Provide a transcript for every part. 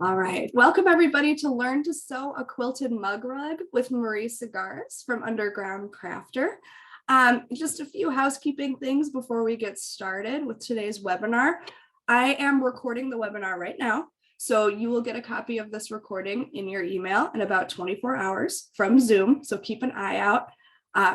All right, welcome everybody to Learn to Sew a Quilted Mug Rug with Marie Cigars from Underground Crafter. Just a few housekeeping things before we get started with today's webinar. I am recording the webinar right now, so you will get a copy of this recording in your email in about 24 hours from Zoom, so keep an eye out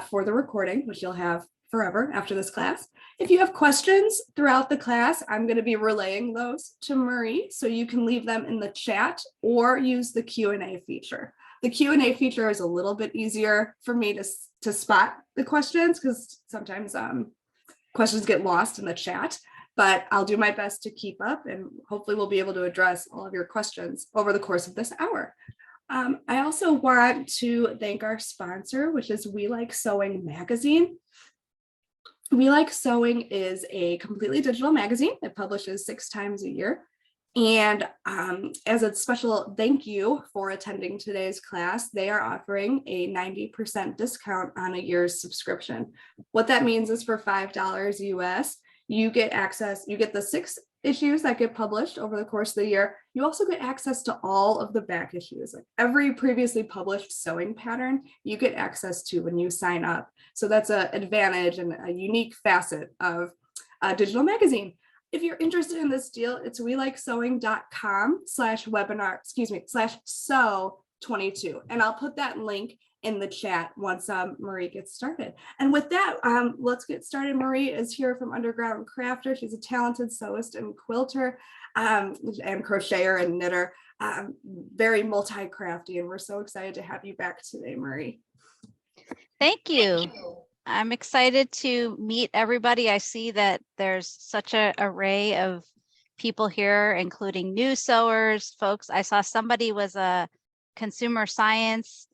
for the recording, which you'll have forever after this class. If you have questions throughout the class, I'm going to be relaying those to Marie, so you can leave them in the chat or use the Q&A feature. The Q&A feature is a little bit easier for me to spot the questions because sometimes questions get lost in the chat, but I'll do my best to keep up and hopefully we'll be able to address all of your questions over the course of this hour. I also want to thank our sponsor, which is We Like Sewing magazine. We Like Sewing is a completely digital magazine. It publishes 6 times a year. And as a special thank you for attending today's class, they are offering a 90% discount on a year's subscription. What that means is for $5 US, you get access, you get the 6 issues that get published over the course of the year. You also get access to all of the back issues. Like every previously published sewing pattern, you get access to when you sign up. So that's an advantage and a unique facet of a digital magazine. If you're interested in this deal, it's welikesewing.com/webinar/sew22. And I'll put that link in the chat once Marie gets started. And with that, let's get started. Marie is here from Underground Crafter. She's a talented sewist and quilter and crocheter and knitter, very multi-crafty. And we're so excited to have you back today, Marie. Thank you. I'm excited to meet everybody. I see that there's such an array of people here, including new sewers, folks. I saw somebody was a consumer science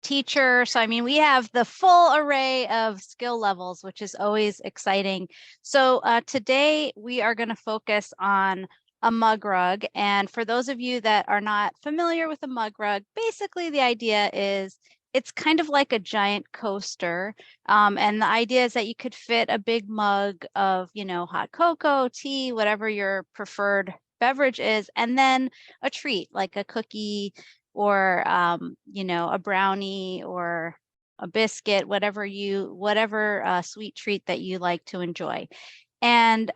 teacher. So, I mean, we have the full array of skill levels, which is always exciting. So today we are going to focus on a mug rug. And for those of you that are not familiar with a mug rug, basically the idea is it's kind of like a giant coaster. And the idea is that you could fit a big mug of, hot cocoa, tea, whatever your preferred beverage is, and then a treat like a cookie or, a brownie or a biscuit, whatever sweet treat that you like to enjoy. And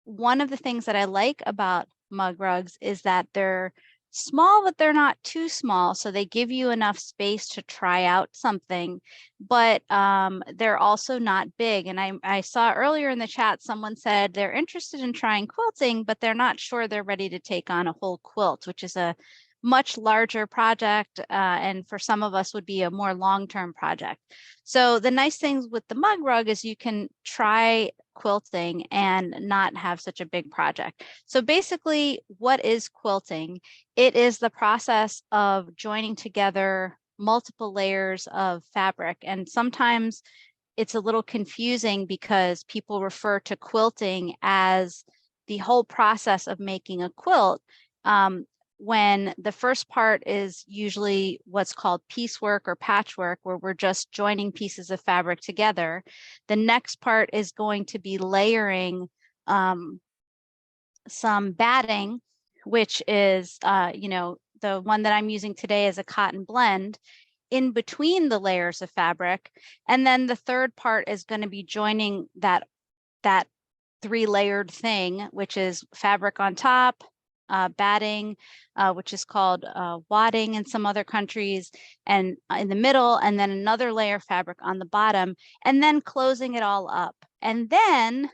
one of the things that I like about mug rugs is that they're small, but they're not too small. So they give you enough space to try out something, but they're also not big. And I saw earlier in the chat, someone said they're interested in trying quilting, but they're not sure they're ready to take on a whole quilt, which is a much larger project, and for some of us would be a more long-term project. So the nice things with the mug rug is you can try quilting and not have such a big project. So basically, what is quilting? It is the process of joining together multiple layers of fabric. And sometimes it's a little confusing because people refer to quilting as the whole process of making a quilt. When the first part is usually what's called piecework or patchwork, where we're just joining pieces of fabric together. The next part is going to be layering some batting, which is, the one that I'm using today is a cotton blend in between the layers of fabric. And then the third part is going to be joining that 3-layered thing, which is fabric on top, batting, which is called wadding in some other countries, and in the middle, and then another layer of fabric on the bottom, and then closing it all up. And then,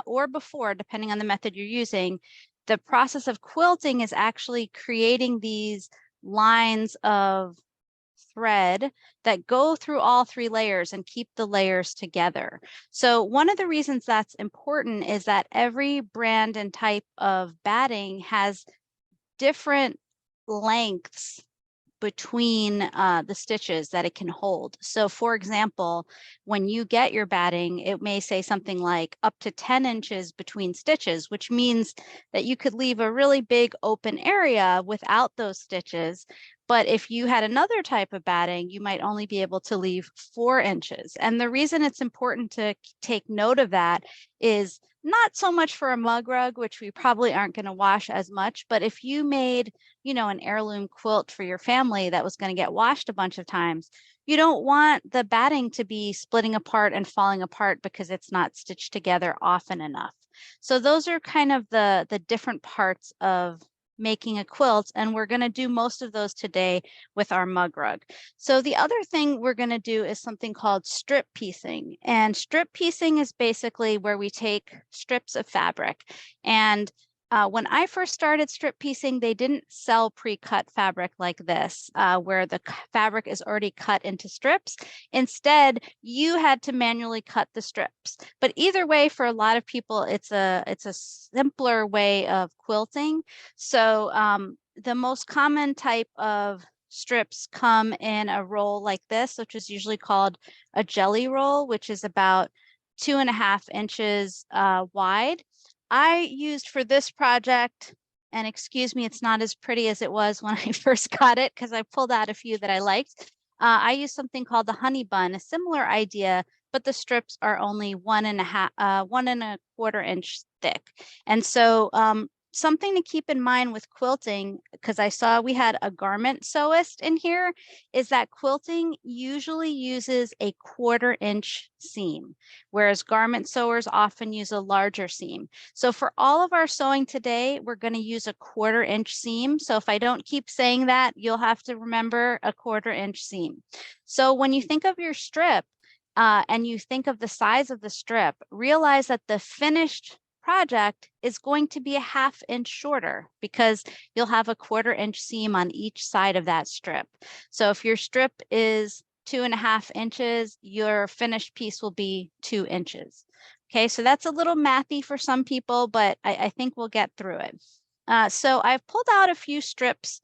or before, depending on the method you're using, the process of quilting is actually creating these lines of thread that go through all 3 layers and keep the layers together. So one of the reasons that's important is that every brand and type of batting has different lengths between the stitches that it can hold. So for example, when you get your batting, it may say something like up to 10 inches between stitches, which means that you could leave a really big open area without those stitches. But if you had another type of batting, you might only be able to leave 4 inches. And the reason it's important to take note of that is not so much for a mug rug, which we probably aren't going to wash as much, but if you made, you know, an heirloom quilt for your family that was going to get washed a bunch of times, you don't want the batting to be splitting apart and falling apart because it's not stitched together often enough. So those are kind of the different parts of making a quilt, and we're going to do most of those today with our mug rug. So the other thing we're going to do is something called strip piecing, and strip piecing is basically where we take strips of fabric. And when I first started strip piecing, they didn't sell pre-cut fabric like this, where the fabric is already cut into strips. Instead, you had to manually cut the strips. But either way, for a lot of people, it's a simpler way of quilting. So the most common type of strips come in a roll like this, which is usually called a jelly roll, which is about 2.5 inches wide. I used for this project, and excuse me, it's not as pretty as it was when I first got it because I pulled out a few that I liked. I used something called the honey bun, a similar idea, but the strips are only 1.25 inch thick. And so something to keep in mind with quilting, because I saw we had a garment sewist in here, is that quilting usually uses a 1/4 inch seam, whereas garment sewers often use a larger seam. So for all of our sewing today, we're going to use a 1/4 inch seam. So if I don't keep saying that, you'll have to remember a 1/4 inch seam. So when you think of your strip and you think of the size of the strip, realize that the finished project is going to be a 1/2 inch shorter because you'll have a 1/4 inch seam on each side of that strip. So if your strip is 2.5 inches, your finished piece will be 2 inches. Okay, so that's a little mathy for some people, but I think we'll get through it. So I've pulled out a few strips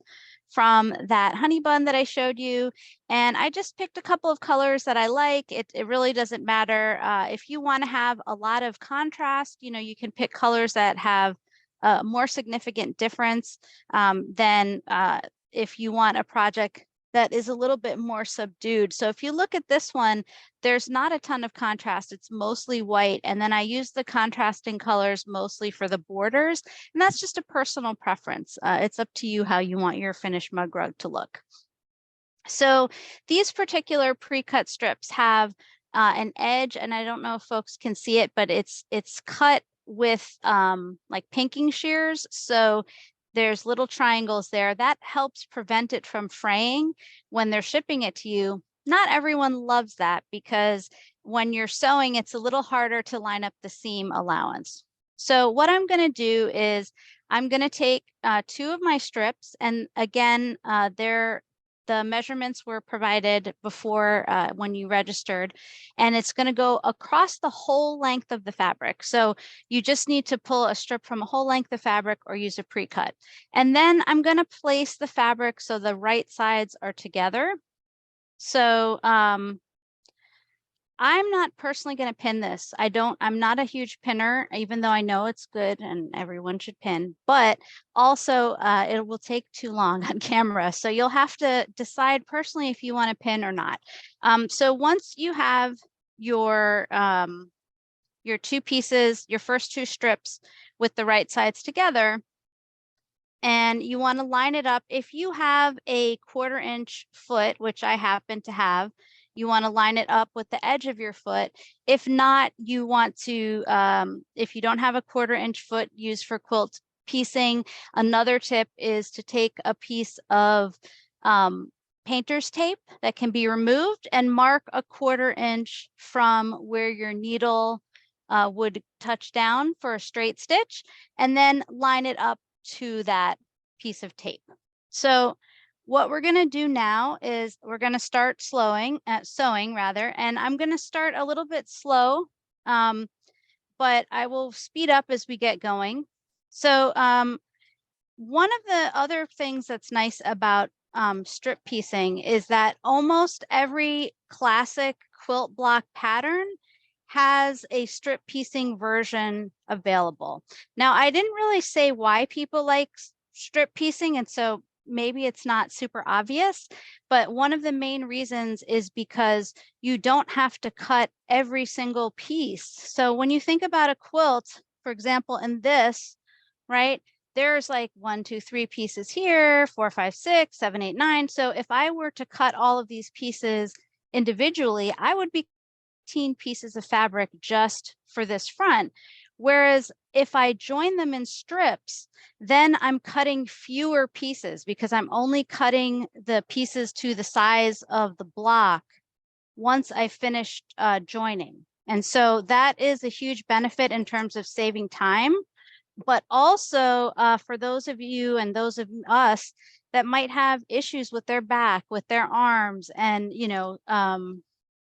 from that honey bun that I showed you, and I just picked a couple of colors that I like. It really doesn't matter. If you want to have a lot of contrast, you know, you can pick colors that have a more significant difference than if you want a project that is a little bit more subdued. So if you look at this one, there's not a ton of contrast. It's mostly white. And then I use the contrasting colors mostly for the borders. And that's just a personal preference. It's up to you how you want your finished mug rug to look. So these particular pre-cut strips have an edge, and I don't know if folks can see it, but it's cut with like pinking shears. So there's little triangles there. That helps prevent it from fraying when they're shipping it to you. Not everyone loves that because when you're sewing, it's a little harder to line up the seam allowance. So what I'm going to do is I'm going to take 2 of my strips, and again, the measurements were provided before when you registered, and it's going to go across the whole length of the fabric. So you just need to pull a strip from a whole length of fabric or use a pre-cut. And then I'm going to place the fabric so the right sides are together. So I'm not personally going to pin this. I'm not a huge pinner, even though I know it's good and everyone should pin, but also it will take too long on camera. So you'll have to decide personally if you want to pin or not. So once you have your 2 pieces, your first 2 strips with the right sides together, and you want to line it up, if you have a 1/4 inch foot, which I happen to have, you want to line it up with the edge of your foot. If not, you want to, if you don't have a 1/4 inch foot used for quilt piecing, another tip is to take a piece of painter's tape that can be removed and mark a 1/4 inch from where your needle would touch down for a straight stitch, and then line it up to that piece of tape. So what we're going to do now is we're going to start sewing rather, and I'm going to start a little bit slow, but I will speed up as we get going. So one of the other things that's nice about strip piecing is that almost every classic quilt block pattern has a strip piecing version available. Now, I didn't really say why people like strip piecing, and so maybe it's not super obvious, but one of the main reasons is because you don't have to cut every single piece. So when you think about a quilt, for example, in this, right, there's like 1, 2, 3 pieces here, 4, 5, 6, 7, 8, 9. So if I were to cut all of these pieces individually, I would be 15 pieces of fabric just for this front. Whereas if I join them in strips, then I'm cutting fewer pieces because I'm only cutting the pieces to the size of the block once I finished joining. And so that is a huge benefit in terms of saving time, but also for those of you and those of us that might have issues with their back, with their arms, and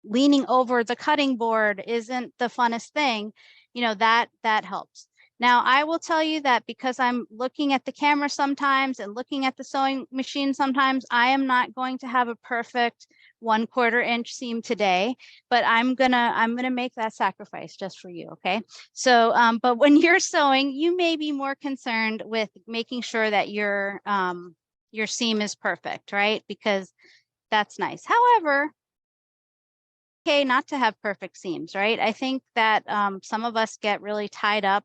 leaning over the cutting board isn't the funnest thing, that helps. Now, I will tell you that because I'm looking at the camera sometimes and looking at the sewing machine sometimes, I am not going to have a perfect 1/4 inch seam today, but I'm gonna make that sacrifice just for you, okay? So, but when you're sewing, you may be more concerned with making sure that your seam is perfect, right? Because that's nice. However, okay, not to have perfect seams, right? I think that some of us get really tied up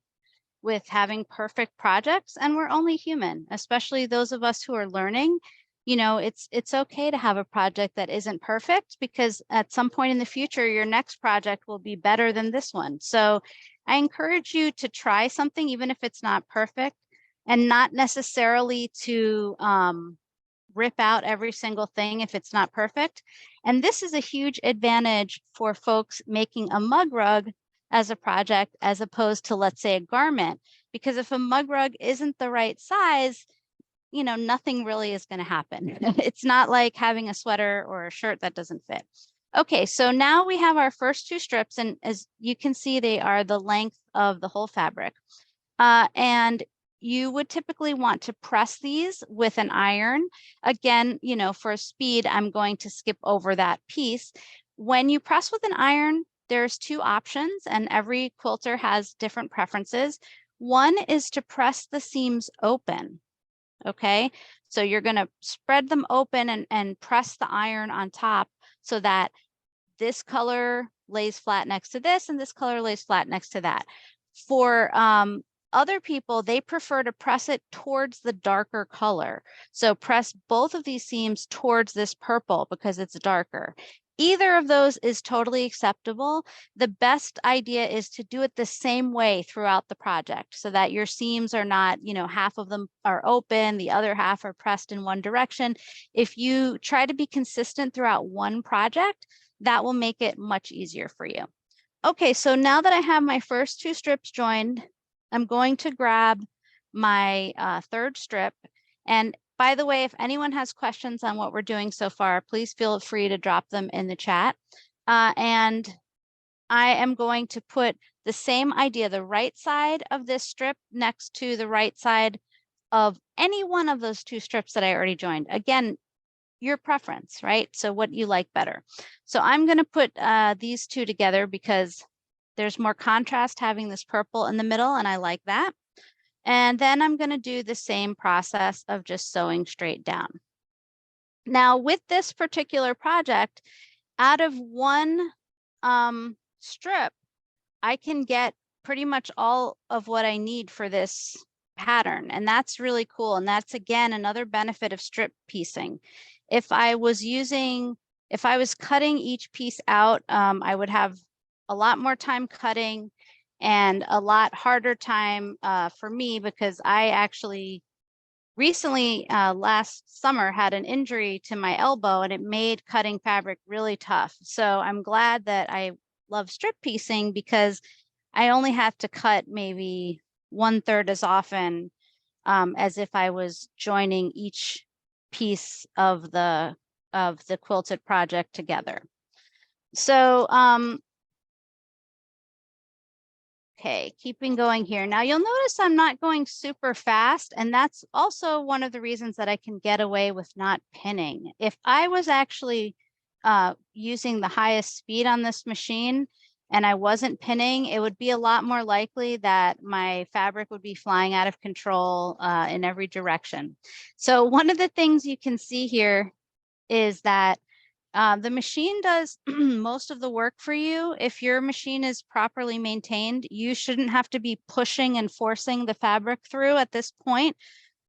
with having perfect projects, and we're only human, especially those of us who are learning. It's okay to have a project that isn't perfect, because at some point in the future, your next project will be better than this one. So I encourage you to try something, even if it's not perfect, and not necessarily to rip out every single thing if it's not perfect. And this is a huge advantage for folks making a mug rug as a project, as opposed to, let's say, a garment, because if a mug rug isn't the right size, nothing really is going to happen. It's not like having a sweater or a shirt that doesn't fit. Okay, so now we have our first 2 strips, and as you can see, they are the length of the whole fabric. And you would typically want to press these with an iron. Again, for speed, I'm going to skip over that piece. When you press with an iron, there's 2 options, and every quilter has different preferences. One is to press the seams open, okay? So you're gonna spread them open and press the iron on top so that this color lays flat next to this and this color lays flat next to that. For other people, they prefer to press it towards the darker color. So press both of these seams towards this purple because it's darker. Either of those is totally acceptable. The best idea is to do it the same way throughout the project so that your seams are not, half of them are open, the other half are pressed in one direction. If you try to be consistent throughout one project, that will make it much easier for you. Okay, so now that I have my first 2 strips joined, I'm going to grab my 3rd strip. And by the way, if anyone has questions on what we're doing so far, please feel free to drop them in the chat. And I am going to put the same idea, the right side of this strip next to the right side of any one of those 2 strips that I already joined. Again, your preference, right? So what you like better. So I'm going to put these 2 together because there's more contrast having this purple in the middle, and I like that. And then I'm going to do the same process of just sewing straight down. Now, with this particular project, out of one strip, I can get pretty much all of what I need for this pattern. And that's really cool. And that's, again, another benefit of strip piecing. If I was cutting each piece out, I would have a lot more time cutting and a lot harder time for me, because I actually recently, last summer, had an injury to my elbow, and it made cutting fabric really tough. So I'm glad that I love strip piecing, because I only have to cut maybe 1/3 as often as if I was joining each piece of the quilted project together. So okay, keeping going here. Now you'll notice I'm not going super fast, and that's also one of the reasons that I can get away with not pinning. If I was actually using the highest speed on this machine and I wasn't pinning, it would be a lot more likely that my fabric would be flying out of control in every direction. So one of the things you can see here is that The machine does most of the work for you. If your machine is properly maintained, you shouldn't have to be pushing and forcing the fabric through at this point,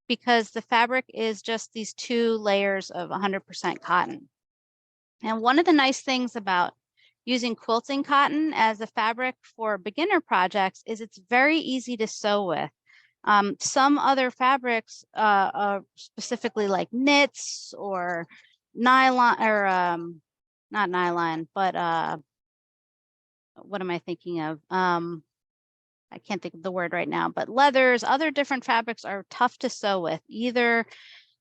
because the fabric is just these 2 layers of 100% cotton. And one of the nice things about using quilting cotton as a fabric for beginner projects is it's very easy to sew with. Some other fabrics, specifically like knits or nylon, or not nylon, but what am I thinking of? I can't think of the word right now, but leathers, other different fabrics are tough to sew with. Either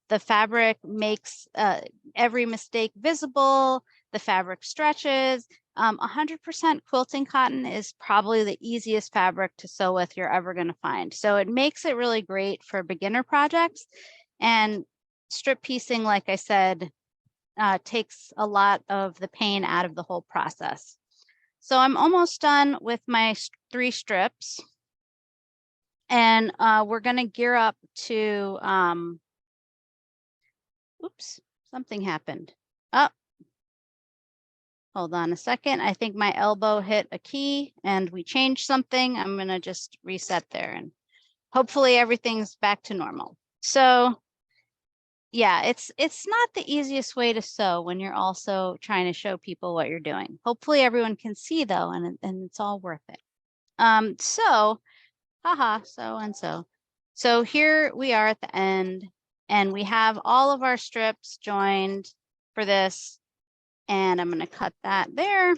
the fabric makes every mistake visible, the fabric stretches. 100% quilting cotton is probably the easiest fabric to sew with you're ever going to find. So it makes it really great for beginner projects. And strip piecing, like I said, takes a lot of the pain out of the whole process. So I'm almost done with my 3 strips. And we're going to gear up to, oops, something happened. Oh, hold on a second. I think my elbow hit a key and we changed something. I'm going to just reset there and hopefully everything's back to normal. So yeah, it's not the easiest way to sew when you're also trying to show people what you're doing. Hopefully everyone can see though, and it's all worth it. So, haha, so and so. So here we are at the end, and we have all of our strips joined for this. And I'm going to cut that there,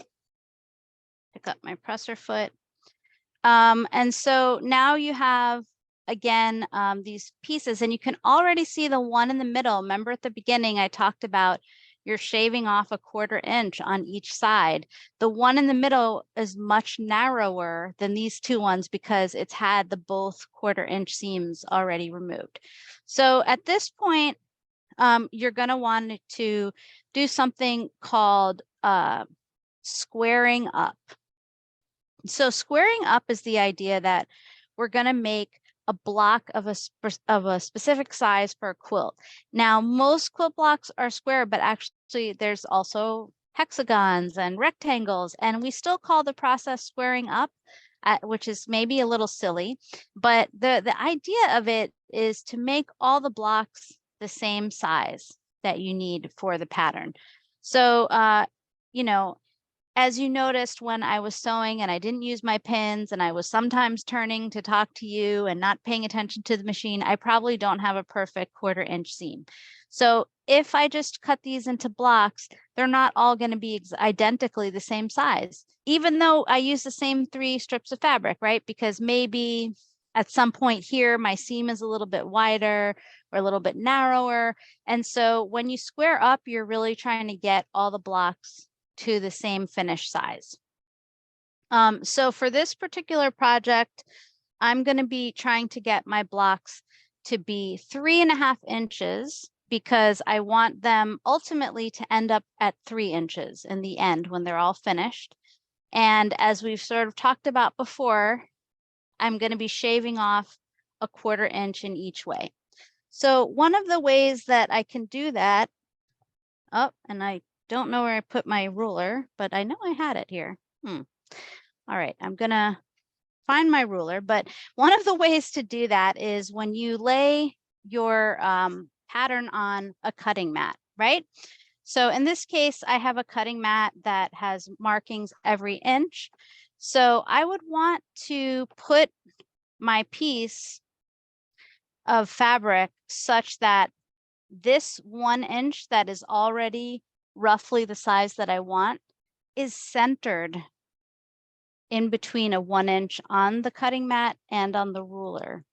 pick up my presser foot. And so now you have, again, these pieces, and you can already see the one in the middle. Remember at the beginning, I talked about you're shaving off a 1/4 inch on each side. The one in the middle is much narrower than these 2 ones because it's had the both 1/4 inch seams already removed. So at this point, you're going to want to do something called squaring up. So squaring up is the idea that we're going to make a block of a specific size for a quilt. Now, most quilt blocks are square, but actually there's also hexagons and rectangles, and we still call the process squaring up, which is maybe a little silly, but the idea of it is to make all the blocks the same size that you need for the pattern. So, you know, as you noticed when I was sewing and I didn't use my pins and I was sometimes turning to talk to you and not paying attention to the machine, I probably don't have a perfect 1/4 inch seam. So if I just cut these into blocks, they're not all going to be identically the same size, even though I use the same 3 strips of fabric, right? Because maybe at some point here, my seam is a little bit wider or a little bit narrower. And so when you square up, you're really trying to get all the blocks to the same finish size. So for this particular project, I'm going to be trying to get my blocks to be 3.5 inches because I want them ultimately to end up at 3 inches in the end when they're all finished. And as we've sort of talked about before, I'm going to be shaving off a 1/4 inch in each way. So one of the ways that I can do that, oh, and I don't know where I put my ruler, but I know I had it here. All right, I'm going to find my ruler. But one of the ways to do that is when you lay your pattern on a cutting mat, right? So in this case, I have a cutting mat that has markings every inch. So I would want to put my piece of fabric such that this 1 inch that is already roughly the size that I want is centered in between a 1 inch on the cutting mat and on the ruler.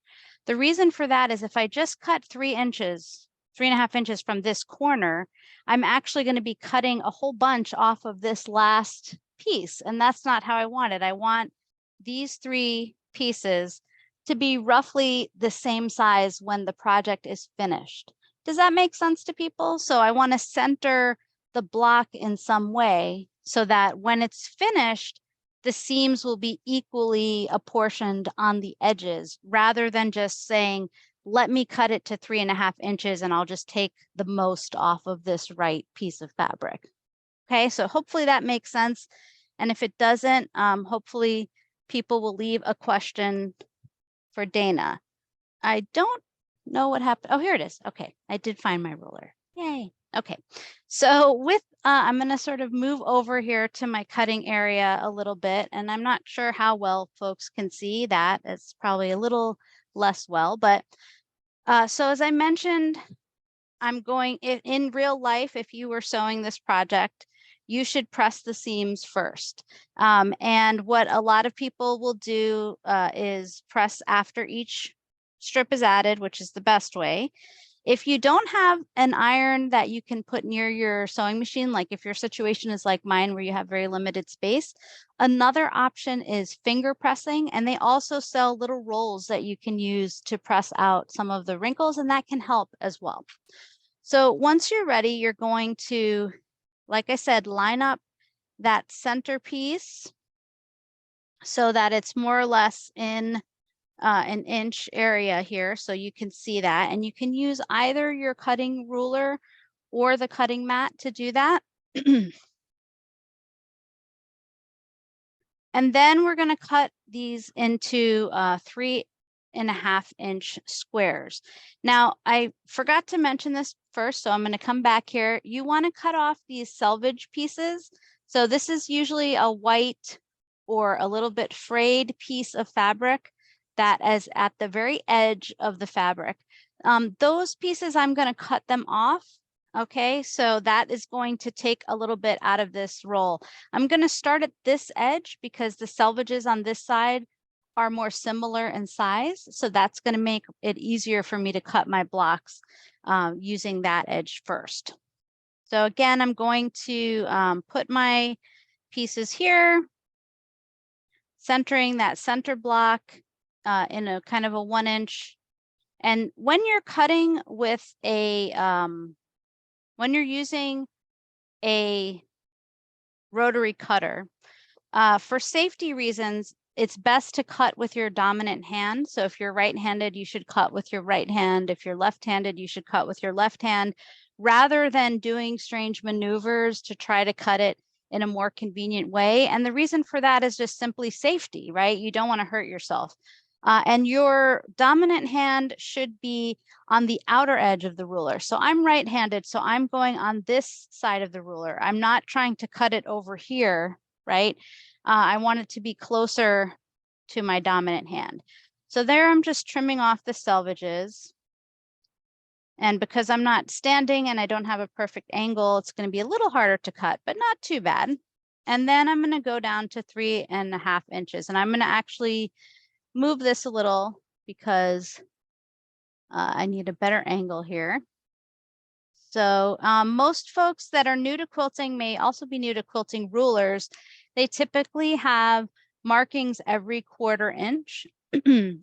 The reason for that is if I just cut 3 inches, 3.5 inches from this corner, I'm actually going to be cutting a whole bunch off of this last piece. And that's not how I want it. I want these 3 pieces to be roughly the same size when the project is finished. Does that make sense to people? So I want to center the block in some way so that when it's finished, the seams will be equally apportioned on the edges rather than just saying, let me cut it to 3.5 inches and I'll just take the most off of this right piece of fabric. Okay, so hopefully that makes sense. And if it doesn't, hopefully people will leave a question for Dana. I don't know what happened. Oh, here it is. Okay, I did find my ruler. Yay. Okay, so with, I'm going to sort of move over here to my cutting area a little bit, and I'm not sure how well folks can see that. It's probably a little less well, but so as I mentioned, I'm going, in real life, if you were sewing this project, you should press the seams first. And what a lot of people will do is press after each strip is added, which is the best way. If you don't have an iron that you can put near your sewing machine, like if your situation is like mine where you have very limited space, another option is finger pressing. And they also sell little rolls that you can use to press out some of the wrinkles, and that can help as well. So once you're ready, you're going to, like I said, line up that center piece so that it's more or less in an inch area here. So you can see that, and you can use either your cutting ruler or the cutting mat to do that. And then we're going to cut these into 3.5-inch squares. Now, I forgot to mention this first, so I'm going to come back here. You want to cut off these selvage pieces. So this is usually a white or a little bit frayed piece of fabric that is at the very edge of the fabric. Those pieces, I'm going to cut them off. Okay, so that is going to take a little bit out of this roll. I'm going to start at this edge because the selvages on this side are more similar in size. So that's going to make it easier for me to cut my blocks using that edge first. So again, I'm going to put my pieces here, centering that center block in a kind of a 1-inch. And when you're cutting with a, when you're using a rotary cutter, for safety reasons, it's best to cut with your dominant hand. So if you're right-handed, you should cut with your right hand. If you're left-handed, you should cut with your left hand, rather than doing strange maneuvers to try to cut it in a more convenient way. And the reason for that is just simply safety, right? You don't want to hurt yourself. And your dominant hand should be on the outer edge of the ruler. So I'm right-handed, so I'm going on this side of the ruler. I'm not trying to cut it over here, right? I want it to be closer to my dominant hand. So there I'm just trimming off the selvages. And because I'm not standing and I don't have a perfect angle, it's going to be a little harder to cut, but not too bad. And then I'm going to go down to 3.5 inches. And I'm going to actually move this a little because I need a better angle here. So most folks that are new to quilting may also be new to quilting rulers. They typically have markings every 1/4 inch.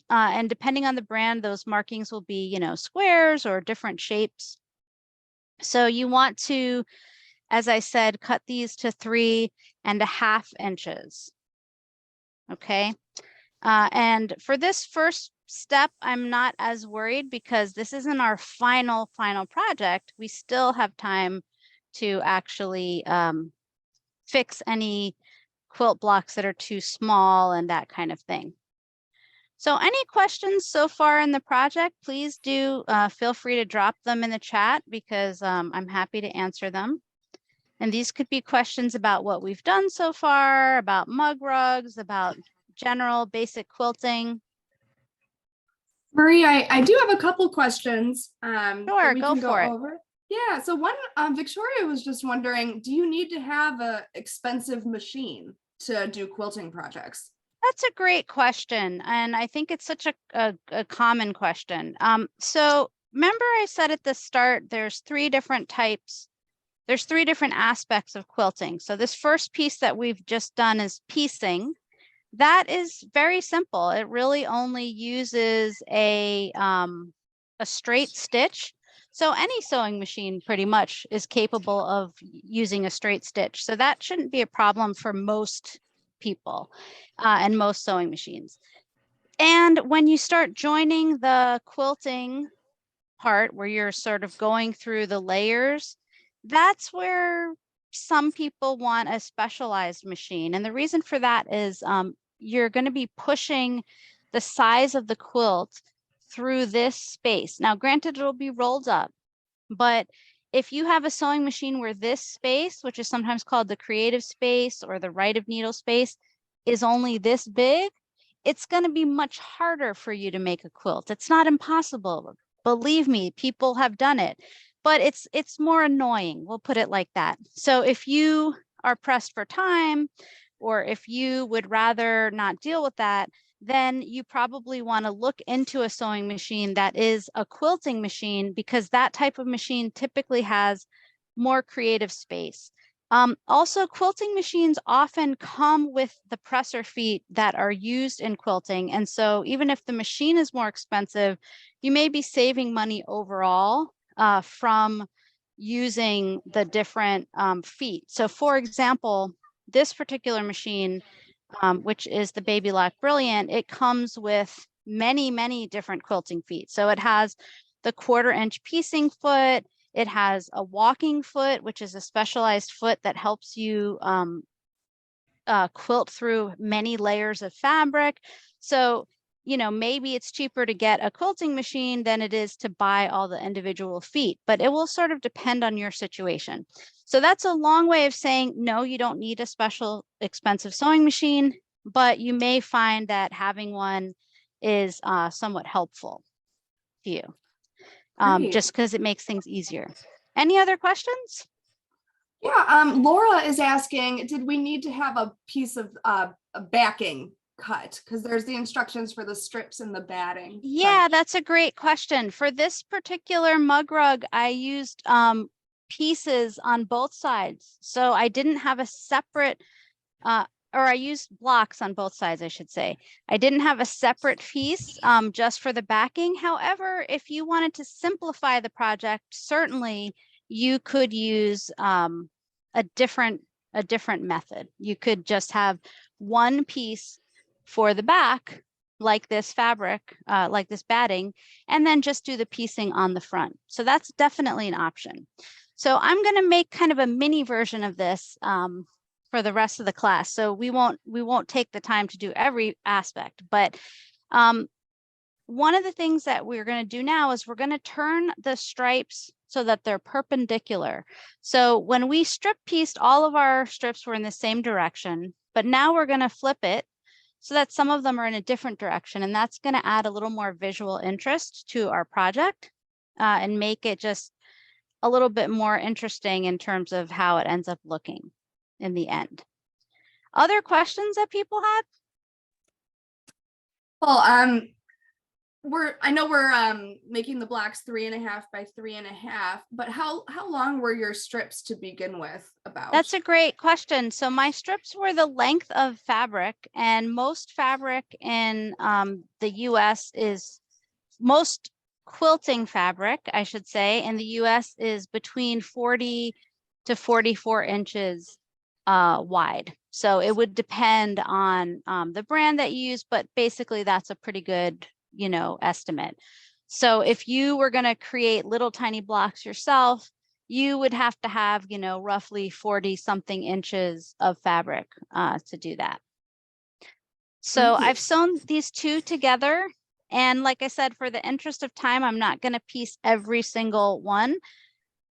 And depending on the brand, those markings will be, you know, squares or different shapes. So you want to, as I said, cut these to 3.5 inches. Okay. And for this first step, I'm not as worried because this isn't our final project. We still have time to actually fix any quilt blocks that are too small and that kind of thing. So any questions so far in the project, please do feel free to drop them in the chat because I'm happy to answer them. And these could be questions about what we've done so far, about mug rugs, about general basic quilting. Marie, I do have a couple questions Sure, we go can for it. over. Yeah, so one, Victoria was just wondering, do you need to have an expensive machine to do quilting projects? That's a great question. And I think it's such a common question. So remember I said at the start, there's 3 different types. There's 3 different aspects of quilting. So this first piece that we've just done is piecing. That is very simple. It really only uses a straight stitch. So any sewing machine pretty much is capable of using a straight stitch. So that shouldn't be a problem for most people and most sewing machines. And when you start joining the quilting part where you're sort of going through the layers, that's where some people want a specialized machine. And the reason for that is you're going to be pushing the size of the quilt through this space. Now, granted, it'll be rolled up, but if you have a sewing machine where this space, which is sometimes called the creative space or the right of needle space, is only this big, it's going to be much harder for you to make a quilt. It's not impossible. Believe me, people have done it, but it's more annoying. We'll put it like that. So if you are pressed for time, or if you would rather not deal with that, then you probably want to look into a sewing machine that is a quilting machine, because that type of machine typically has more creative space. Also, quilting machines often come with the presser feet that are used in quilting. And so even if the machine is more expensive, you may be saving money overall from using the different feet. So for example, this particular machine, which is the Baby Lock Brilliant, it comes with many different quilting feet. So it has the 1/4-inch piecing foot. It has a walking foot, which is a specialized foot that helps you quilt through many layers of fabric. So, you know, maybe it's cheaper to get a quilting machine than it is to buy all the individual feet, but it will sort of depend on your situation. So that's a long way of saying, no, you don't need a special expensive sewing machine, but you may find that having one is somewhat helpful to you. Just because it makes things easier. Any other questions? Yeah, Laura is asking, did we need to have a piece of a backing cut? Because there's the instructions for the strips and the batting. Yeah, that's a great question. For this particular mug rug, I used pieces on both sides. So I didn't have a separate, or I used blocks on both sides, I should say. I didn't have a separate piece just for the backing. However, if you wanted to simplify the project, certainly you could use a different method. You could just have one piece for the back, like this fabric, like this batting, and then just do the piecing on the front. So that's definitely an option. So I'm going to make kind of a mini version of this for the rest of the class. So we won't take the time to do every aspect, but one of the things that we're going to do now is we're going to turn the stripes so that they're perpendicular. So when we strip pieced, all of our strips were in the same direction, but now we're going to flip it so that some of them are in a different direction. And that's going to add a little more visual interest to our project and make it just a little bit more interesting in terms of how it ends up looking in the end. Other questions that people had? Well, I know we're making the blocks 3.5 by 3.5, but how long were your strips to begin with about? That's a great question. So my strips were the length of fabric, and most fabric in the US is, most quilting fabric, I should say, in the US is between 40 to 44 inches wide. So it would depend on the brand that you use, but basically that's a pretty good, you know, estimate. So if you were going to create little tiny blocks yourself, you would have to have, you know, roughly 40 something inches of fabric to do that. So I've sewn these two together. And like I said, for the interest of time, I'm not going to piece every single one.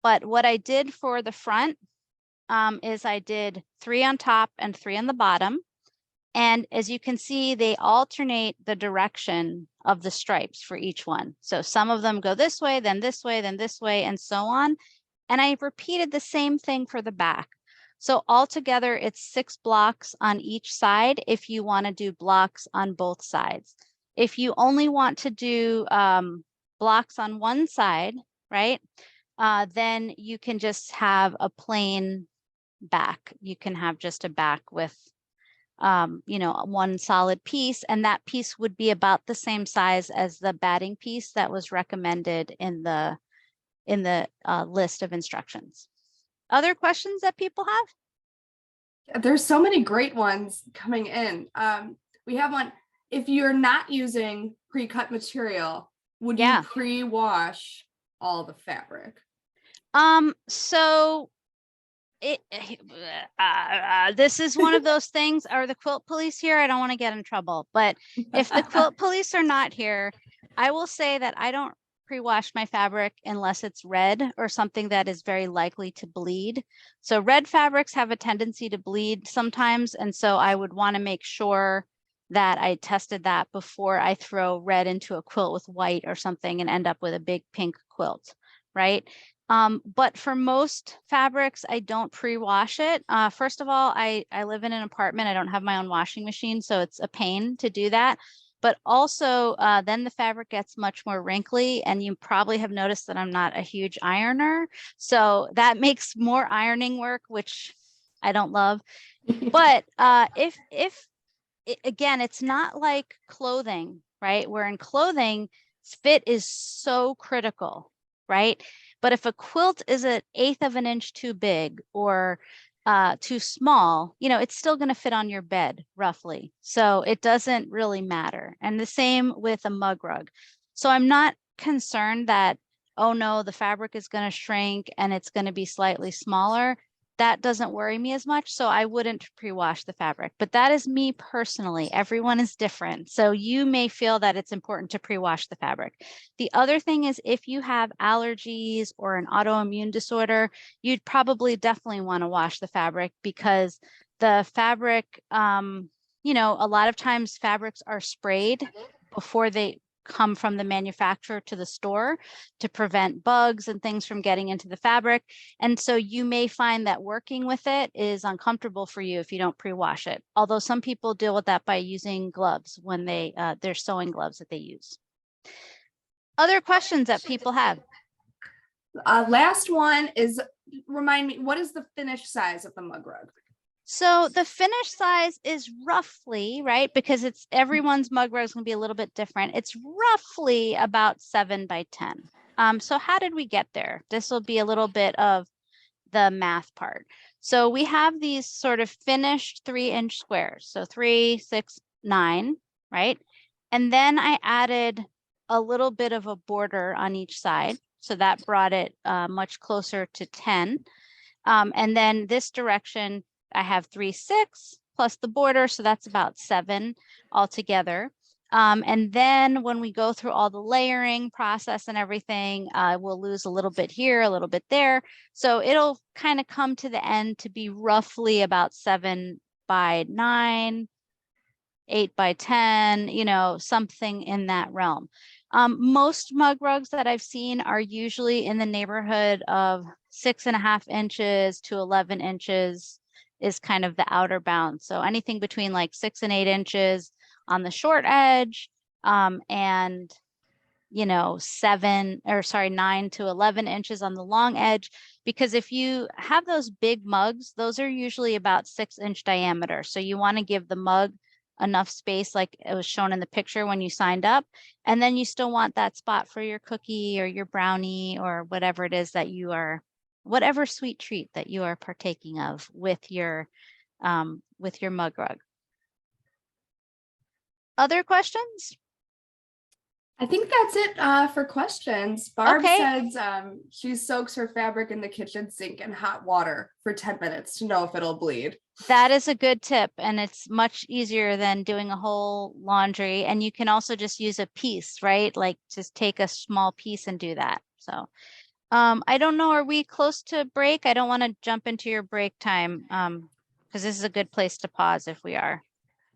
But what I did for the front is I did 3 on top and 3 on the bottom. And as you can see, they alternate the direction of the stripes for each one. So some of them go this way, then this way, then this way, and so on. And I repeated the same thing for the back. So altogether, it's 6 blocks on each side if you want to do blocks on both sides. If you only want to do blocks on one side, right, then you can just have a plain back. You can have just a back with you know, one solid piece, and that piece would be about the same size as the batting piece that was recommended in the list of instructions. Other questions that people have? There's so many great ones coming in. We have one. If you're not using pre-cut material, would you pre-wash all the fabric? So this is one of those things. Are the quilt police here? I don't want to get in trouble, but if the quilt police are not here, I will say that I don't pre-wash my fabric unless it's red or something that is very likely to bleed. So red fabrics have a tendency to bleed sometimes, and so I would want to make sure that I tested that before I throw red into a quilt with white or something and end up with a big pink quilt, right? But for most fabrics, I don't pre-wash it. First of all, I live in an apartment. I don't have my own washing machine, so it's a pain to do that. But also, then the fabric gets much more wrinkly, and you probably have noticed that I'm not a huge ironer. So that makes more ironing work, which I don't love. But again, it's not like clothing, right? Where in clothing, fit is so critical, right? But if a quilt is an eighth of an inch too big or too small, it's still going to fit on your bed roughly. So it doesn't really matter. And the same with a mug rug. So I'm not concerned that, oh no, the fabric is going to shrink and it's going to be slightly smaller. That doesn't worry me as much. So I wouldn't pre-wash the fabric, but that is me personally. Everyone is different. So you may feel that it's important to pre-wash the fabric. The other thing is if you have allergies or an autoimmune disorder, you'd probably definitely want to wash the fabric because the fabric, a lot of times fabrics are sprayed before they come from the manufacturer to the store to prevent bugs and things from getting into the fabric. And so you may find that working with it is uncomfortable for you if you don't pre-wash it. Although some people deal with that by using gloves when they're sewing gloves that they use. Other questions that people have? Last one is, remind me, what is the finished size of the mug rug? So the finished size is roughly, right, because it's everyone's mug rug is going to be a little bit different. It's roughly about 7 by 10. So how did we get there? This will be a little bit of the math part. So we have these sort of finished 3-inch squares. So 3, 6, 9, right? And then I added a little bit of a border on each side. So that brought it much closer to 10. And then this direction, I have 3, 6 plus the border. So that's about 7 altogether. And then when we go through all the layering process and everything, we'll lose a little bit here, a little bit there. So it'll kind of come to the end to be roughly about 7 by 9, 8 by 10, something in that realm. Most mug rugs that I've seen are usually in the neighborhood of 6.5 inches to 11 inches is kind of the outer bound. So anything between like 6 and 8 inches on the short edge, and 9 to 11 inches on the long edge. Because if you have those big mugs, those are usually about 6-inch diameter. So you want to give the mug enough space like it was shown in the picture when you signed up. And then you still want that spot for your cookie or your brownie or whatever it is that you are, whatever sweet treat that you are partaking of with your mug rug. Other questions? I think that's it for questions. Barb Okay. says she soaks her fabric in the kitchen sink in hot water for 10 minutes to know if it'll bleed. That is a good tip, and it's much easier than doing a whole laundry. And you can also just use a piece, right? Like just take a small piece and do that. So I don't know, are we close to break? I don't want to jump into your break time because this is a good place to pause if we are.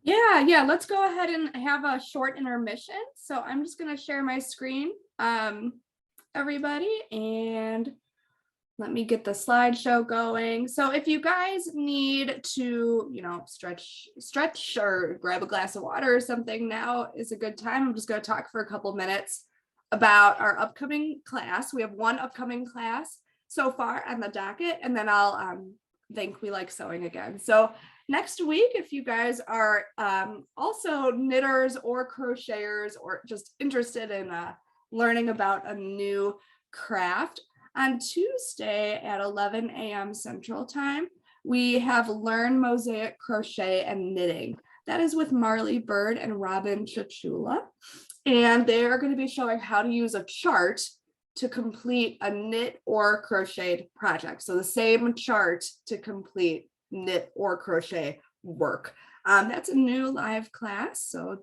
Yeah, let's go ahead and have a short intermission. So I'm just going to share my screen, everybody, and let me get the slideshow going. So if you guys need to, stretch or grab a glass of water or something, now is a good time. I'm just going to talk for a couple minutes about our upcoming class. We have one upcoming class so far on the docket, and then I'll thank We Like Sewing again. So next week, if you guys are also knitters or crocheters or just interested in learning about a new craft, on Tuesday at 11 a.m. Central Time, we have Learn Mosaic Crochet and Knitting. That is with Marley Bird and Robin Chichula. And they are going to be showing how to use a chart to complete a knit or crocheted project. So the same chart to complete knit or crochet work. That's a new live class. So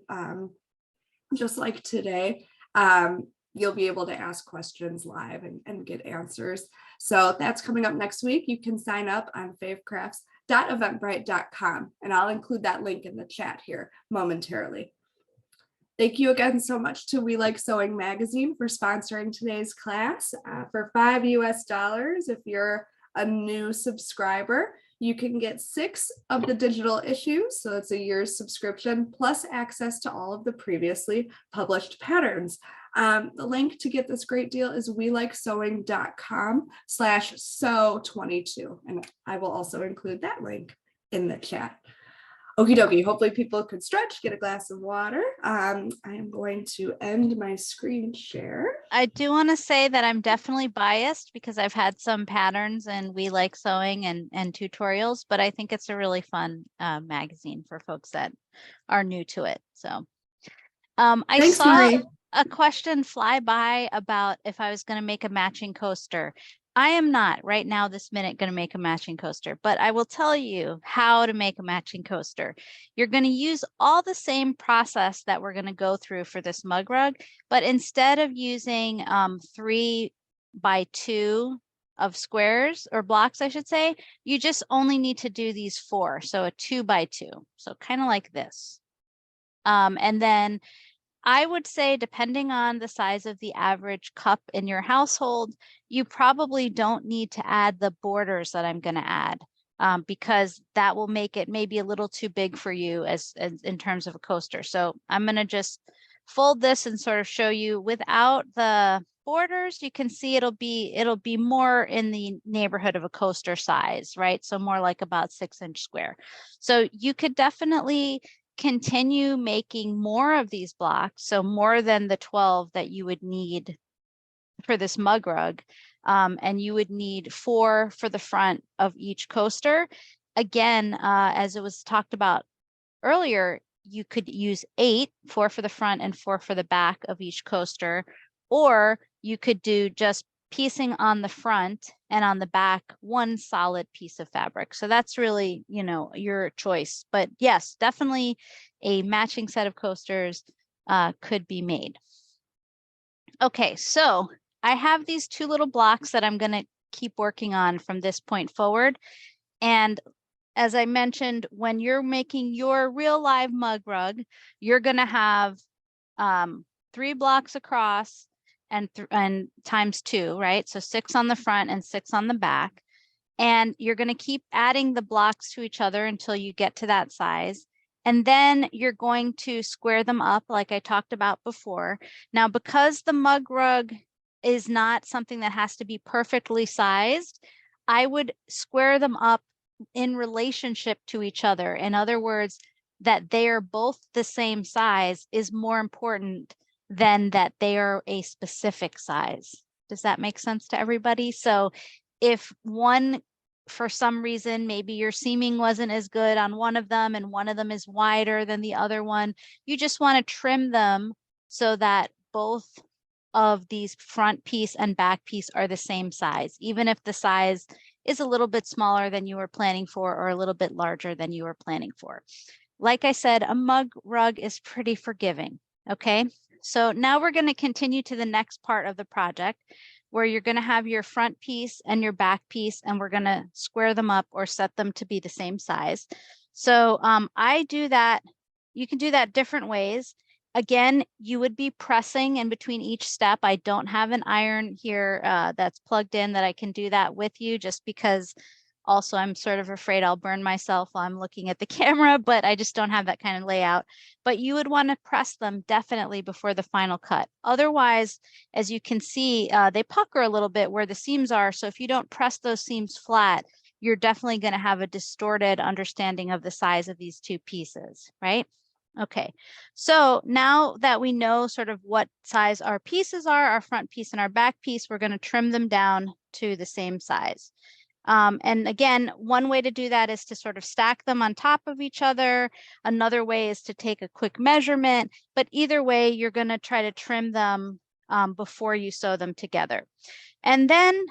just like today, you'll be able to ask questions live and get answers. So that's coming up next week. You can sign up on favecrafts.eventbrite.com, and I'll include that link in the chat here momentarily. Thank you again so much to We Like Sewing magazine for sponsoring today's class. For $5 US, if you're a new subscriber, you can get 6 of the digital issues, so it's a year's subscription, plus access to all of the previously published patterns. The link to get this great deal is welikesewing.com/sew22, and I will also include that link in the chat. Okie dokie, hopefully people could stretch, get a glass of water. I am going to end my screen share. I do want to say that I'm definitely biased because I've had some patterns and We Like Sewing and tutorials, but I think it's a really fun magazine for folks that are new to it. So I Thanks, saw Marie. a question fly by about if I was going to make a matching coaster. I am not right now this minute going to make a matching coaster, but I will tell you how to make a matching coaster. You're going to use all the same process that we're going to go through for this mug rug, but instead of using 3 by 2 of squares or blocks, I should say, you just only need to do these 4. So a 2 by 2. So kind of like this. And then I would say, depending on the size of the average cup in your household, you probably don't need to add the borders that I'm going to add because that will make it maybe a little too big for you as in terms of a coaster. So I'm going to just fold this and sort of show you without the borders. You can see it'll be more in the neighborhood of a coaster size, right? So more like about 6-inch square. So you could definitely continue making more of these blocks, so more than the 12 that you would need for this mug rug, and you would need 4 for the front of each coaster. Again, as it was talked about earlier, you could use 8, 4 for the front and 4 for the back of each coaster, or you could do just piecing on the front and on the back 1 solid piece of fabric. So that's really, your choice. But yes, definitely a matching set of coasters could be made. Okay, so I have these 2 little blocks that I'm going to keep working on from this point forward. And as I mentioned, when you're making your real live mug rug, you're going to have 3 blocks across and times 2, right? So 6 on the front and 6 on the back. And you're going to keep adding the blocks to each other until you get to that size. And then you're going to square them up like I talked about before. Now, because the mug rug is not something that has to be perfectly sized, I would square them up in relationship to each other. In other words, that they are both the same size is more important than that they are a specific size. Does that make sense to everybody? So if one, for some reason, maybe your seaming wasn't as good on one of them and one of them is wider than the other one, you just want to trim them so that both of these front piece and back piece are the same size, even if the size is a little bit smaller than you were planning for or a little bit larger than you were planning for. Like I said, a mug rug is pretty forgiving. Okay, so now we're going to continue to the next part of the project where you're going to have your front piece and your back piece, and we're going to square them up or set them to be the same size. So I do that. You can do that different ways. Again, you would be pressing in between each step. I don't have an iron here that's plugged in that I can do that with you, just because also I'm sort of afraid I'll burn myself while I'm looking at the camera, but I just don't have that kind of layout. But you would want to press them definitely before the final cut. Otherwise, as you can see, they pucker a little bit where the seams are. So if you don't press those seams flat, you're definitely going to have a distorted understanding of the size of these 2 pieces, right? Okay, so now that we know sort of what size our pieces are, our front piece and our back piece, we're going to trim them down to the same size. And again, one way to do that is to sort of stack them on top of each other. Another way is to take a quick measurement, but either way, you're going to try to trim them before you sew them together. And then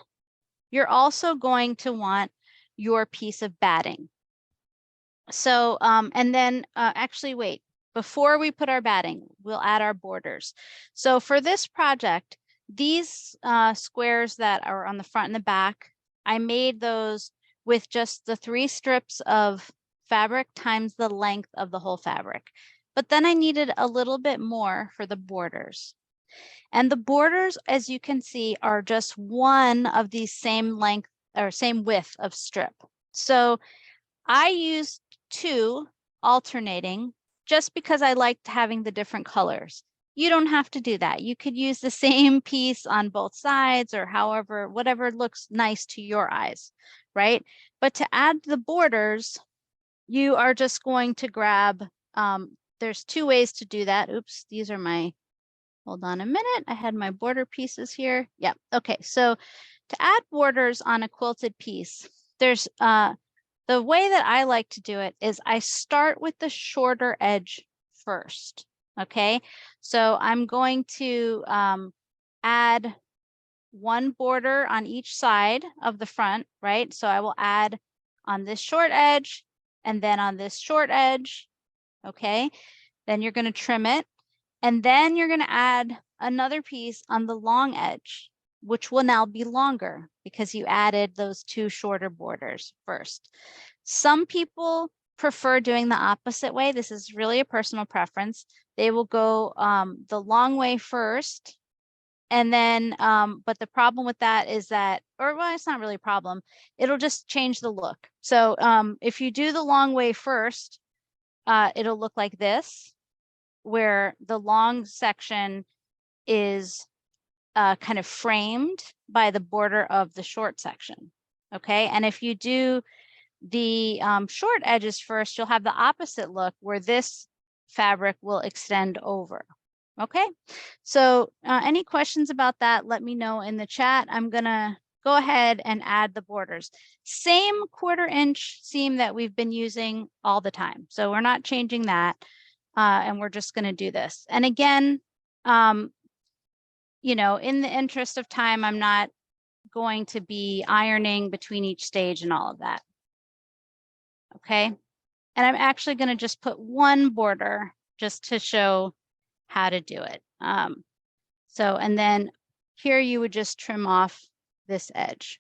you're also going to want your piece of batting. So, and then actually wait, before we put our batting, we'll add our borders. So for this project, these squares that are on the front and the back, I made those with just the 3 strips of fabric times the length of the whole fabric. But then I needed a little bit more for the borders. And the borders, as you can see, are just one of these same length or same width of strip. So I used 2 alternating just because I liked having the different colors. You don't have to do that. You could use the same piece on both sides or however, whatever looks nice to your eyes, right? But to add the borders, you are just going to grab, there's 2 ways to do that. Oops, these are my, hold on a minute. I had my border pieces here. Yeah, okay. So to add borders on a quilted piece, there's, the way that I like to do it is I start with the shorter edge first, okay? So I'm going to add 1 border on each side of the front, right? So I will add on this short edge and then on this short edge, okay? Then you're going to trim it, and then you're going to add another piece on the long edge, which will now be longer because you added those 2 shorter borders first. Some people prefer doing the opposite way. This is really a personal preference. They will go the long way first. And then, but the problem with that is that, or well, it's not really a problem. It'll just change the look. So if you do the long way first, it'll look like this, where the long section is kind of framed by the border of the short section. Okay, and if you do the short edges first, you'll have the opposite look where this fabric will extend over. Okay, so any questions about that, let me know in the chat. I'm gonna go ahead and add the borders. Same 1/4 inch seam that we've been using all the time. So we're not changing that. And we're just gonna do this. And again, you know, in the interest of time, I'm not going to be ironing between each stage and all of that. Okay, and I'm actually going to just put 1 border just to show how to do it. So, and then here you would just trim off this edge.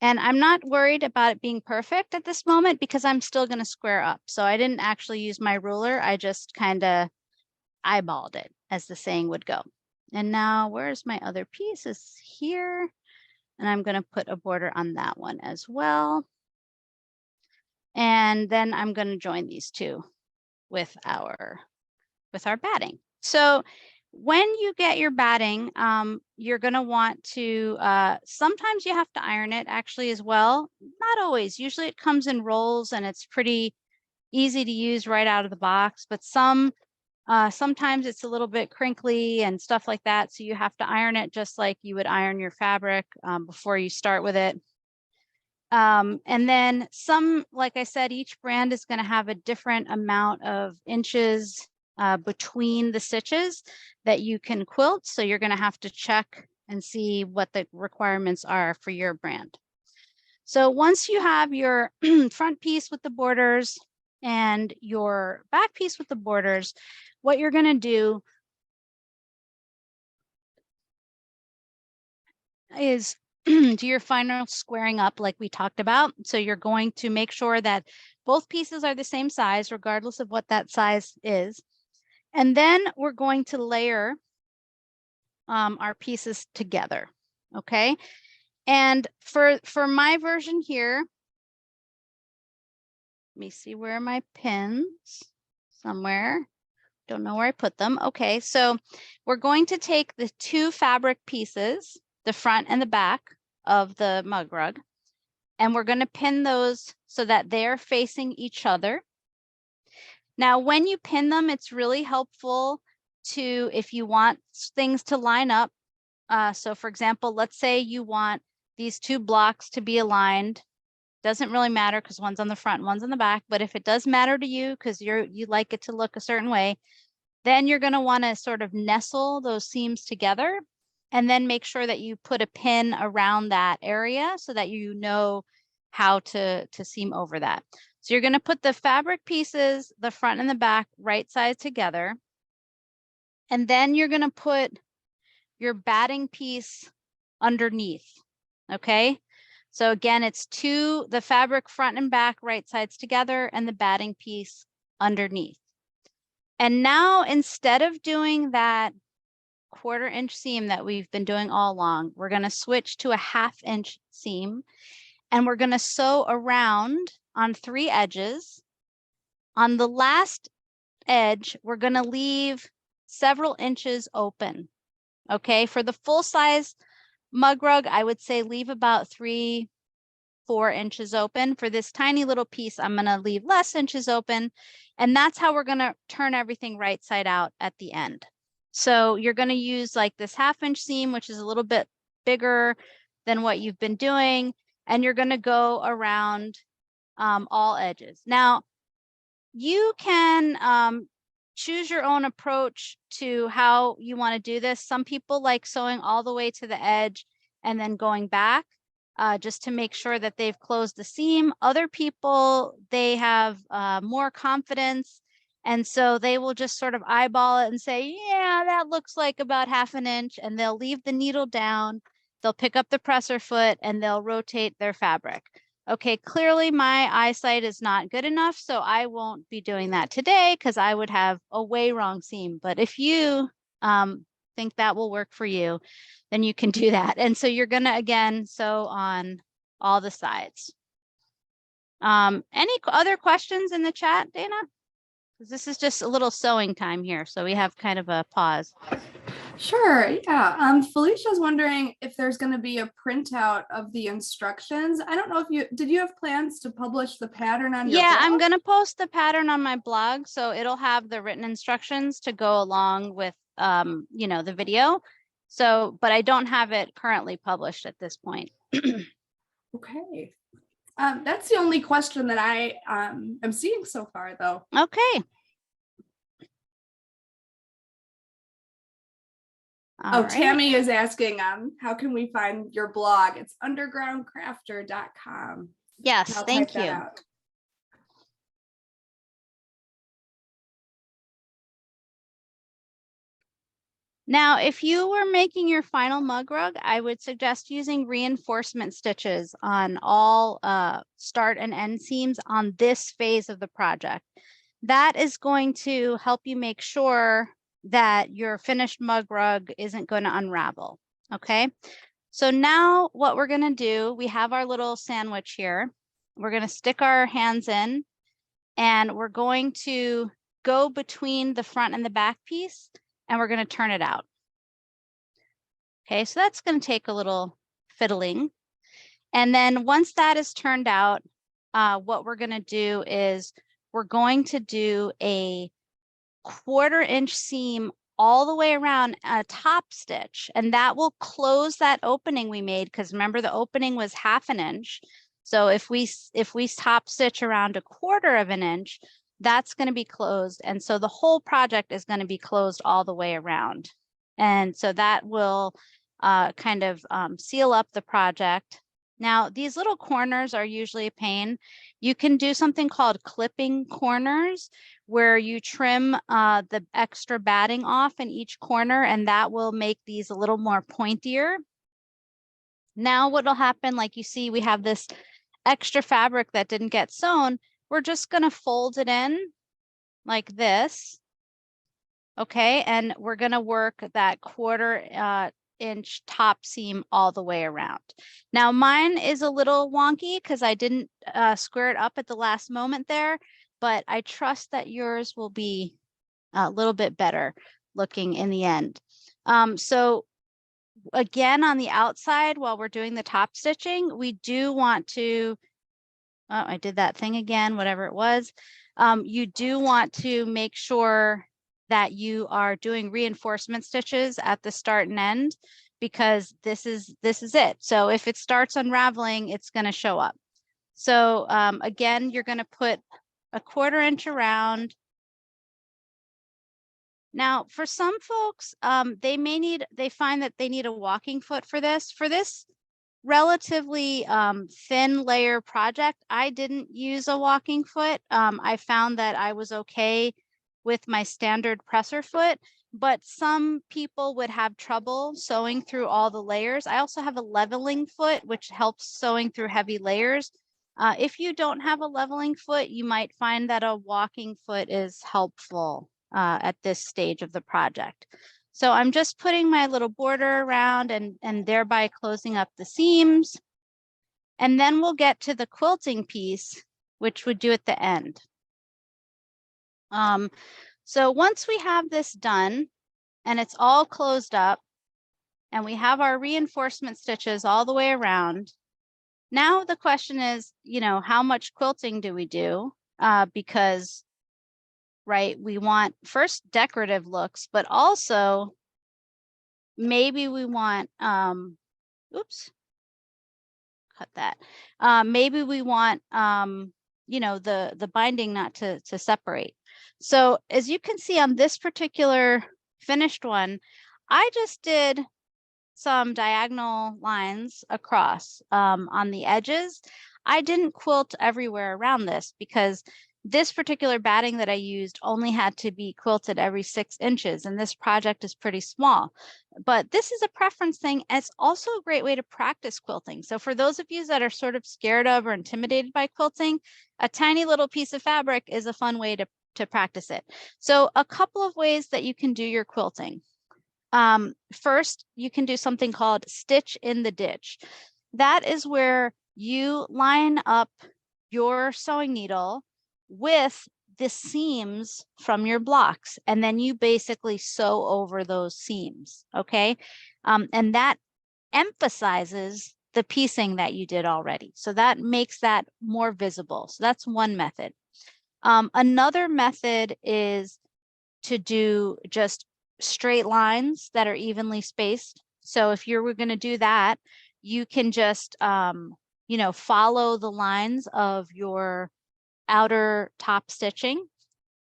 And I'm not worried about it being perfect at this moment because I'm still going to square up. So I didn't actually use my ruler. I just kind of eyeballed it, as the saying would go. And now where's my other piece? Is here. And I'm going to put a border on that one as well. And then I'm going to join these 2 with our batting. So when you get your batting, you're going to want to, sometimes you have to iron it actually as well. Not always. Usually it comes in rolls and it's pretty easy to use right out of the box, but sometimes it's a little bit crinkly and stuff like that. So you have to iron it just like you would iron your fabric before you start with it. And then like I said, each brand is going to have a different amount of inches between the stitches that you can quilt. So you're going to have to check and see what the requirements are for your brand. So once you have your front piece with the borders and your back piece with the borders, what you're going to do is do your final squaring up like we talked about. So you're going to make sure that both pieces are the same size, regardless of what that size is. And then we're going to layer our pieces together, okay? And for my version here, let me see, where are my pins? Somewhere. Don't know where I put them. Okay, so we're going to take the 2 fabric pieces, the front and the back of the mug rug, and we're going to pin those so that they're facing each other. Now, when you pin them, it's really helpful to, if you want things to line up. So for example, let's say you want these 2 blocks to be aligned Doesn't really matter because one's on the front, one's on the back. But if it does matter to you because you like it to look a certain way, then you're going to want to sort of nestle those seams together and then make sure that you put a pin around that area so that you know how to seam over that. So you're going to put the fabric pieces, the front and the back, right sides together. And then you're going to put your batting piece underneath. Okay. So again, it's the fabric front and back, right sides together, and the batting piece underneath. And now instead of doing that 1/4 inch seam that we've been doing all along, we're going to switch to a 1/2 inch seam, and we're going to sew around on 3 edges. On the last edge, we're going to leave several inches open. Okay, for the full size mug rug, I would say leave about 3-4 inches open. For this tiny little piece, I'm going to leave less inches open. And that's how we're going to turn everything right side out at the end. So you're going to use like this 1/2 inch seam, which is a little bit bigger than what you've been doing. And you're going to go around all edges. Now, you can choose your own approach to how you want to do this. Some people like sewing all the way to the edge and then going back just to make sure that they've closed the seam. Other people, they have more confidence. And so they will just sort of eyeball it and say, yeah, that looks like about 1/2 inch. And they'll leave the needle down. They'll pick up the presser foot and they'll rotate their fabric. Okay, clearly my eyesight is not good enough, so I won't be doing that today because I would have a way wrong seam. But if you think that will work for you, then you can do that. And so you're going to, again, sew on all the sides. Any other questions in the chat, Dana? Because this is just a little sewing time here, so we have kind of a pause. Sure, yeah. Felicia's wondering if there's going to be a printout of the instructions. I don't know if did you have plans to publish the pattern on your blog? I'm going to post the pattern on my blog, so it'll have the written instructions to go along with, the video. So, but I don't have it currently published at this point. Okay. That's the only question that I am seeing so far, though. Okay. All right. Tammy is asking, how can we find your blog? It's undergroundcrafter.com. Yes, thank you. Now, if you were making your final mug rug, I would suggest using reinforcement stitches on all start and end seams on this phase of the project. That is going to help you make sure that your finished mug rug isn't going to unravel. Okay, so now what we're going to do, we have our little sandwich here. We're going to stick our hands in and we're going to go between the front and the back piece and we're going to turn it out. Okay, so that's going to take a little fiddling. And then once that is turned out, what we're going to do is we're going to do a 1/4 inch seam all the way around a top stitch, and that will close that opening we made, because remember the opening was 1/2 inch. So if we top stitch around 1/4 inch, that's going to be closed, and so the whole project is going to be closed all the way around. And so that will kind of seal up the project. Now, these little corners are usually a pain. You can do something called clipping corners, where you trim the extra batting off in each corner, and that will make these a little more pointier. Now, what will happen, like you see, we have this extra fabric that didn't get sewn. We're just going to fold it in like this. Okay, and we're going to work that 1/4 inch top seam all the way around. Now mine is a little wonky because I didn't square it up at the last moment there, but I trust that yours will be a little bit better looking in the end. So again, on the outside, while we're doing the top stitching, we do want to, oh, I did that thing again, whatever it was. You do want to make sure that you are doing reinforcement stitches at the start and end, because this is it. So if it starts unraveling, it's going to show up. So again, you're going to put a 1/4 inch around. Now, for some folks, they find that they need a walking foot for this. For this relatively thin layer project, I didn't use a walking foot. I found that I was okay with my standard presser foot, but some people would have trouble sewing through all the layers. I also have a leveling foot, which helps sewing through heavy layers. If you don't have a leveling foot, you might find that a walking foot is helpful at this stage of the project. So I'm just putting my little border around and thereby closing up the seams. And then we'll get to the quilting piece, which would do at the end. So once we have this done and it's all closed up and we have our reinforcement stitches all the way around, now the question is, you know, how much quilting do we do? Because, right, we want first decorative looks, but also maybe we want, oops, cut that. Maybe we want, you know, the binding not to separate. So as you can see on this particular finished one, I just did some diagonal lines across on the edges. I didn't quilt everywhere around this because this particular batting that I used only had to be quilted every 6 inches, and this project is pretty small. But this is a preference thing. And it's also a great way to practice quilting. So for those of you that are sort of scared of or intimidated by quilting, a tiny little piece of fabric is a fun way to practice it. So a couple of ways that you can do your quilting. First, you can do something called stitch in the ditch. That is where you line up your sewing needle with the seams from your blocks, and then you basically sew over those seams, okay? And that emphasizes the piecing that you did already. So that makes that more visible. So that's one method. Another method is to do just straight lines that are evenly spaced. So if you were going to do that, you can just, you know, follow the lines of your outer top stitching.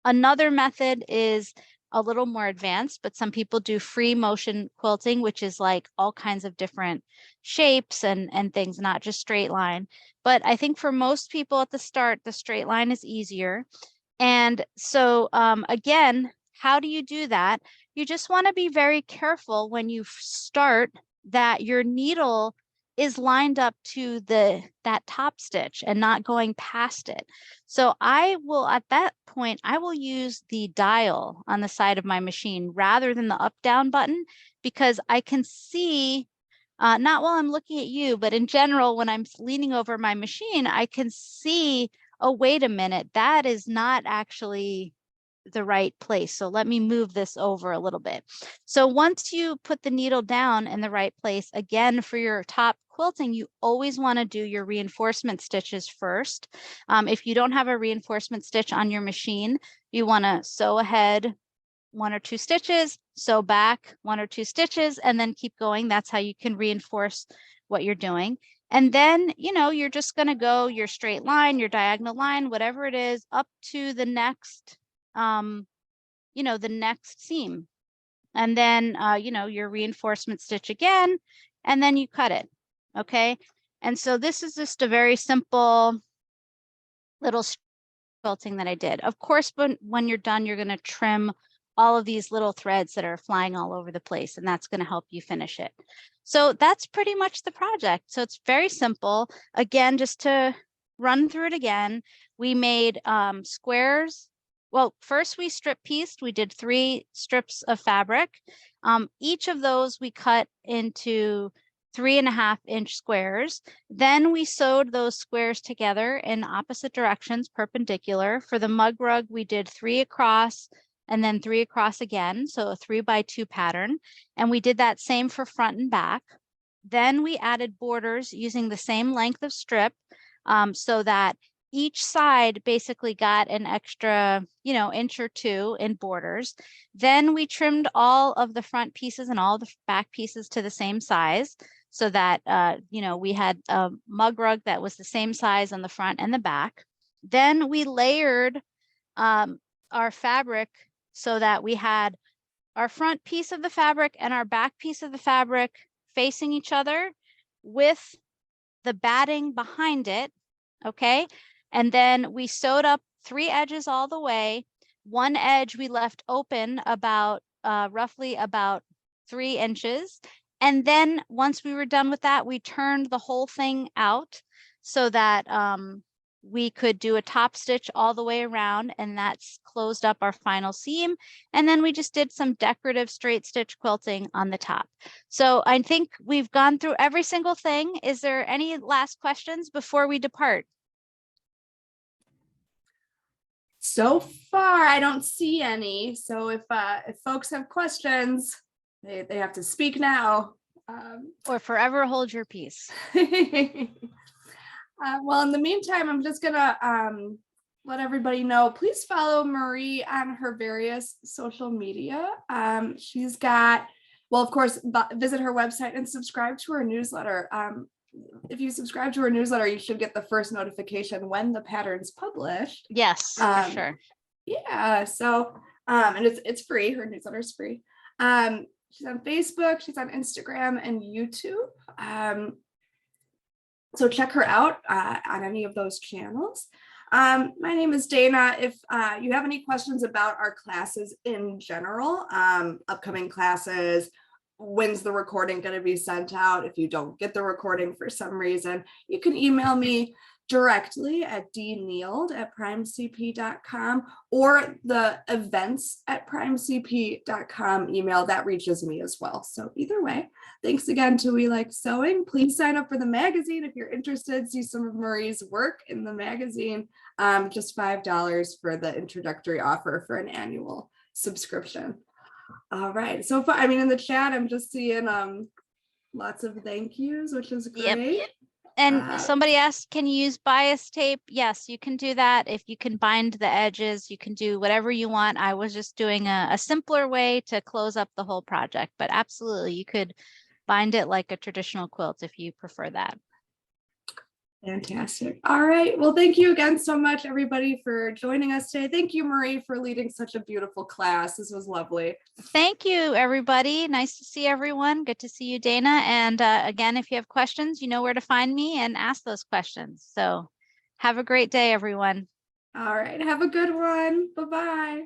Another method is a little more advanced, but some people do free motion quilting, which is like all kinds of different shapes and things, not just straight line. But I think for most people at the start, the straight line is easier. And so again, how do you do that? You just want to be very careful when you start that your needle is lined up to that top stitch and not going past it. So I will, at that point, I will use the dial on the side of my machine rather than the up down button, because I can see, not while I'm looking at you, but in general, when I'm leaning over my machine, I can see, oh, wait a minute, that is not actually the right place. So let me move this over a little bit. So once you put the needle down in the right place, again, for your top quilting, you always want to do your reinforcement stitches first. If you don't have a reinforcement stitch on your machine, you want to sew ahead 1 or 2 stitches, sew back 1 or 2 stitches, and then keep going. That's how you can reinforce what you're doing. And then, you know, you're just going to go your straight line, your diagonal line, whatever it is, up to the next, you know, the next seam. And then, you know, your reinforcement stitch again, and then you cut it. Okay. And so this is just a very simple little quilting that I did. Of course, when you're done, you're going to trim all of these little threads that are flying all over the place, and that's going to help you finish it. So that's pretty much the project. So it's very simple. Again, just to run through it again, we made squares. Well, first we strip pieced. We did 3 strips of fabric. Each of those we cut into 3.5 inch squares. Then we sewed those squares together in opposite directions, perpendicular. For the mug rug, we did 3 across and then 3 across again, so a 3x2 pattern. And we did that same for front and back. Then we added borders using the same length of strip, so that each side basically got an extra, inch or two in borders. Then we trimmed all of the front pieces and all the back pieces to the same size so that, we had a mug rug that was the same size on the front and the back. Then we layered our fabric so that we had our front piece of the fabric and our back piece of the fabric facing each other with the batting behind it. Okay. And then we sewed up 3 edges all the way. One edge we left open about roughly about 3 inches. And then once we were done with that, we turned the whole thing out so that we could do a top stitch all the way around, and that's closed up our final seam. And then we just did some decorative straight stitch quilting on the top. So I think we've gone through every single thing. Is there any last questions before we depart? So far, I don't see any. So if folks have questions, they have to speak now. Or forever hold your peace. Well, in the meantime, I'm just gonna let everybody know, please follow Marie on her various social media. She's got, well, of course, visit her website and subscribe to her newsletter. If you subscribe to her newsletter, you should get the first notification when the pattern's published. Yes, for sure. Yeah, so, and it's free, her newsletter is free. She's on Facebook, she's on Instagram and YouTube. So check her out on any of those channels. My name is Dana. If you have any questions about our classes in general, upcoming classes, when's the recording going to be sent out? If you don't get the recording for some reason, you can email me directly at dneald@primecp.com or the events@primecp.com email that reaches me as well. So either way, thanks again to We Like Sewing. Please sign up for the magazine if you're interested. See some of Marie's work in the magazine. Just $5 for the introductory offer for an annual subscription. All right. So far, I mean, in the chat, I'm just seeing lots of thank yous, which is great. Yep. And somebody asked, can you use bias tape? Yes, you can do that. If you can bind the edges, you can do whatever you want. I was just doing a simpler way to close up the whole project, but absolutely, you could bind it like a traditional quilt if you prefer that. Fantastic. All right. Well, thank you again so much, everybody, for joining us today. Thank you, Marie, for leading such a beautiful class. This was lovely. Thank you, everybody. Nice to see everyone. Good to see you, Dana. And again, if you have questions, you know where to find me and ask those questions. So have a great day, everyone. All right. Have a good one. Bye-bye.